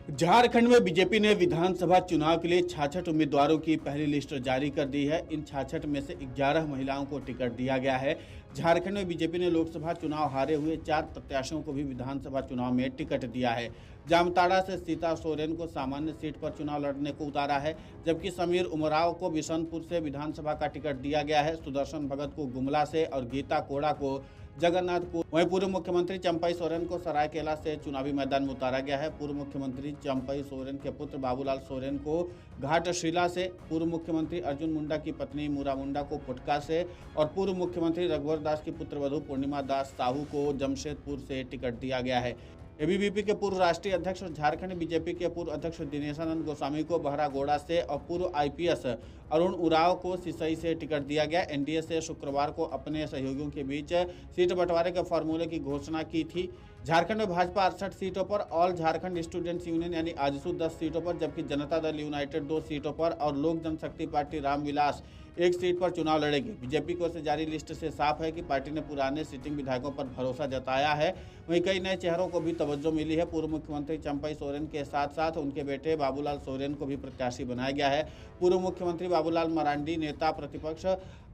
झारखंड में बीजेपी ने विधानसभा चुनाव के लिए 66 उम्मीदवारों की पहली लिस्ट जारी कर दी है। इन 66 में से 11 महिलाओं को टिकट दिया गया है। झारखंड में बीजेपी ने लोकसभा चुनाव हारे हुए 4 प्रत्याशियों को भी विधानसभा चुनाव में टिकट दिया है। जामताड़ा से सीता सोरेन को सामान्य सीट पर चुनाव लड़ने को उतारा है, जबकि समीर उमराव को बिशनपुर से विधानसभा का टिकट दिया गया है। सुदर्शन भगत को गुमला से और गीता कोड़ा को जगन्नाथपुर। वहीं पूर्व मुख्यमंत्री चंपई सोरेन को सरायकेला से चुनावी मैदान में उतारा गया है। पूर्व मुख्यमंत्री चंपई सोरेन के पुत्र बाबूलाल सोरेन को घाटशिला से, पूर्व मुख्यमंत्री अर्जुन मुंडा की पत्नी मूरा मुंडा को पुटका से और पूर्व मुख्यमंत्री रघुवर दास की पुत्रवधू पूर्णिमा दास साहू को जमशेदपुर से टिकट दिया गया है। एबीवीपी के पूर्व राष्ट्रीय अध्यक्ष और झारखंड बीजेपी के पूर्व अध्यक्ष दिनेशानंद गोस्वामी को बहरागोड़ा से और पूर्व आईपीएस अरुण उरांव को सिसई से टिकट दिया गया। एनडीए से शुक्रवार को अपने सहयोगियों के बीच सीट बंटवारे के फॉर्मूले की घोषणा की थी। झारखंड में भाजपा 68 सीटों पर, ऑल झारखंड स्टूडेंट्स यूनियन यानी आजसू 10 सीटों पर, जबकि जनता दल यूनाइटेड 2 सीटों पर और लोक जनशक्ति पार्टी रामविलास 1 सीट पर चुनाव लड़ेगी। बीजेपी की ओर से जारी लिस्ट से साफ है कि पार्टी ने पुराने सिटिंग विधायकों पर भरोसा जताया है। वहीं कई नए चेहरों को भी तवज्जो मिली है। पूर्व मुख्यमंत्री चंपई सोरेन के साथ साथ उनके बेटे बाबूलाल सोरेन को भी प्रत्याशी बनाया गया है। पूर्व मुख्यमंत्री बाबूलाल मरांडी, नेता प्रतिपक्ष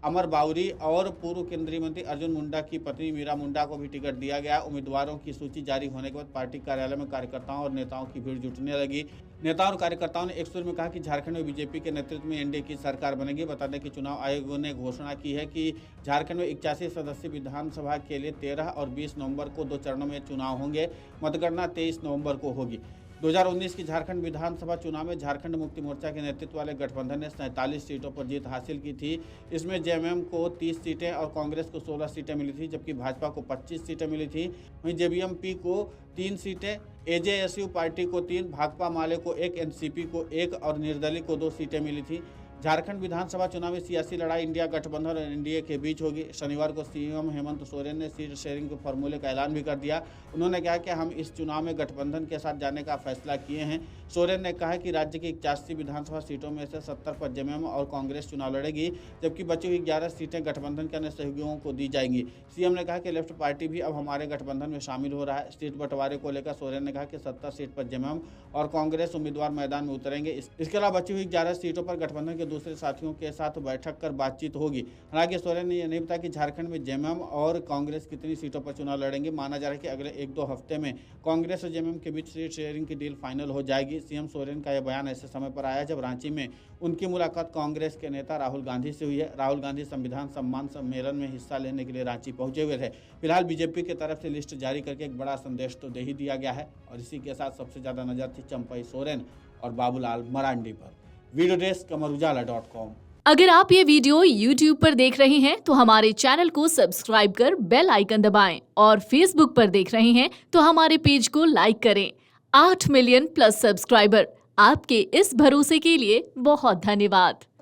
अमर बाउरी और पूर्व केंद्रीय मंत्री अर्जुन मुंडा की पत्नी मीरा मुंडा को भी टिकट दिया गया। उम्मीदवारों की सूची जारी होने के बाद पार्टी कार्यालय में कार्यकर्ताओं और नेताओं की भीड़ जुटने लगी। नेताओं और कार्यकर्ताओं ने एक सुर में कहा कि झारखंड में बीजेपी के नेतृत्व में एनडीए की सरकार बनेगी। बता दें कि चुनाव आयोग ने घोषणा की है कि झारखंड में 81 सदस्यीय विधानसभा के लिए 13 और 20 नवंबर को 2 चरणों में चुनाव होंगे। मतगणना 23 नवंबर को होगी। 2019 की झारखंड विधानसभा चुनाव में झारखंड मुक्ति मोर्चा के नेतृत्व वाले गठबंधन ने 47 सीटों पर जीत हासिल की थी। इसमें जेएमएम को 30 सीटें और कांग्रेस को 16 सीटें मिली थी, जबकि भाजपा को 25 सीटें मिली थी। वहीं जेबीएमपी को 3 सीटें, एजेएसयू पार्टी को 3, भाकपा माले को 1, एनसीपी को 1 और निर्दलीय को 2 सीटें मिली थी। झारखंड विधानसभा चुनाव में सियासी लड़ाई इंडिया गठबंधन और एनडीए के बीच होगी। शनिवार को सीएम हेमंत सोरेन ने सीट शेयरिंग के फॉर्मूले का ऐलान भी कर दिया। उन्होंने कहा कि हम इस चुनाव में गठबंधन के साथ जाने का फैसला किए हैं। सोरेन ने कहा कि राज्य की 81 विधानसभा सीटों में से 70 पर जेएमएम और कांग्रेस चुनाव लड़ेगी, जबकि बची हुई 11 सीटें गठबंधन के अन्य सहयोगियों को दी जाएंगी। सीएम ने कहा कि लेफ्ट पार्टी भी अब हमारे गठबंधन में शामिल हो रहा है। सीट बंटवारे को लेकर सोरेन ने कहा कि 70 सीट पर जेएमएम और कांग्रेस उम्मीदवार मैदान में उतरेंगे। इसके अलावा बची हुई 11 सीटों पर गठबंधन के दूसरे साथियों के साथ बैठक कर बातचीत होगी। हालांकि सोरेन ने यह नहीं बताया कि झारखंड में जेएमएम और कांग्रेस कितनी सीटों पर चुनाव लड़ेंगे। माना जा रहा है कि अगले 1-2 हफ्ते में कांग्रेस और जेएमएम के बीच सीट शेयरिंग की डील फाइनल हो जाएगी। सीएम सोरेन का यह बयान ऐसे समय पर आया जब रांची में उनकी मुलाकात कांग्रेस के नेता राहुल गांधी से हुई है। राहुल गांधी संविधान सम्मान सम्मेलन में हिस्सा लेने के लिए रांची पहुंचे हुए थे। फिलहाल बीजेपी की तरफ से लिस्ट जारी करके एक बड़ा संदेश तो दे ही दिया गया है और इसी के साथ सबसे ज्यादा नजर थी चंपई सोरेन और बाबूलाल मरांडी पर। Video desk अमरुजाला.com। अगर आप ये वीडियो YouTube पर देख रहे हैं तो हमारे चैनल को सब्सक्राइब कर बेल आइकन दबाएं और Facebook पर देख रहे हैं तो हमारे पेज को लाइक करें। 8 मिलियन प्लस सब्सक्राइबर, आपके इस भरोसे के लिए बहुत धन्यवाद।